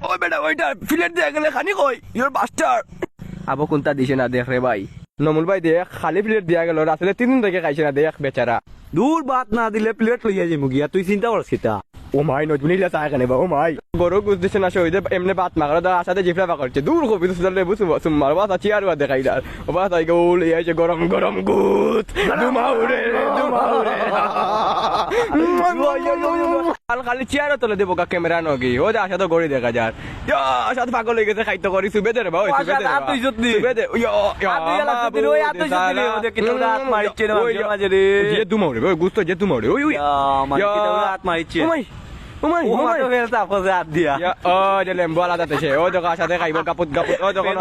ওই বেটা ওইটা প্লেট দিয়ে গেলে খানি কই ইওর বাস্টার আবো কোনটা দিছে না দেখ রে ভাই নমুল ভাই দেখ খালি প্লেট দিয়া গেল রাতে 3 দিন থেকে খাইছে না দেখ বেচারা দূর বাত না দিলে প্লেট লইয়া যাইমু গিয়া তুই চিন্তা করছিস কিতা ও মাই নজমিলা চায় কেন বা ও মাই গরু গুছ দিছে না শহীদে এমনি বাত মাগরা দা আসাতে জিফলা পাকড়ছে দূর কবি সুদলে বুঝু সুমার বাত আছে আর বাদ দেখাই দার ও বাত আই গোল এই যে গরম গরম গুত দুমাউরে কাল খালি চেয়ার তোলে দেবো কা ক্যামেরা নগি ও যে আশা তো গড়ি দেখা যার আশা তো পাগল হয়ে গেছে খাইতে করি সুবে দে রে ভাই সুবে দে তুই যতনি সুবে দে ওই এত যতনি ওদের কিটা হাত মারিছে না মাঝে রে যে দুমাউরে ওই গুস্ত যে দুমাউরে ওই আমার কিটা হাত মারিছে ও মাই ও মাই ও মাটো ফেলতা ফজে হাত দিয়া ও যে লেম্বু আলাদা তেছে ও তো সাথে খাইব কাপুত কাপুত ও তখন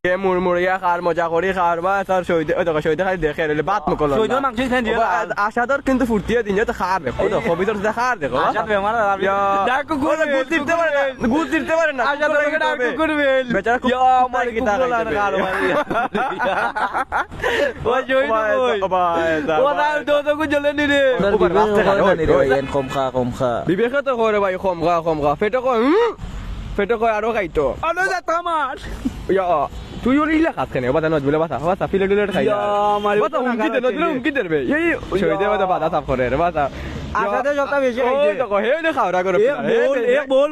কে মুড়মুড়িয়া খার মজা করি খার বা তার সইতে ও তো সইতে খাই দেখে রে বাত মকল সইদর মাংস খাই দিয়া আশাদর কিন্তু ফুর্তিয়ে দিন তো খার দেখো তো কবিতর সাথে খার দেখো আশা বেমার দেখো গুড় দিতে পারে না গুড় দিতে পারে না আশা তো ডাকু করবে বেচারা ইয়া আমার কি তার খার মারি ও জই ও না তো কো জলে নি রে কম খা বিবেকে তো করে ভাই কম খা পেটো কয় আরো খাইতো আনো যা তামার ইয়া তুই ওর ইলা খাস কেন বাতা নজ বলে বাতা ফিলে ডিলেট খাই বাতা হুমকি দেবে এই শহীদে বাতা বাতা সাফ করে রে বাতা আশাতে যত বেশি ও তো হে খাওয়া করে বল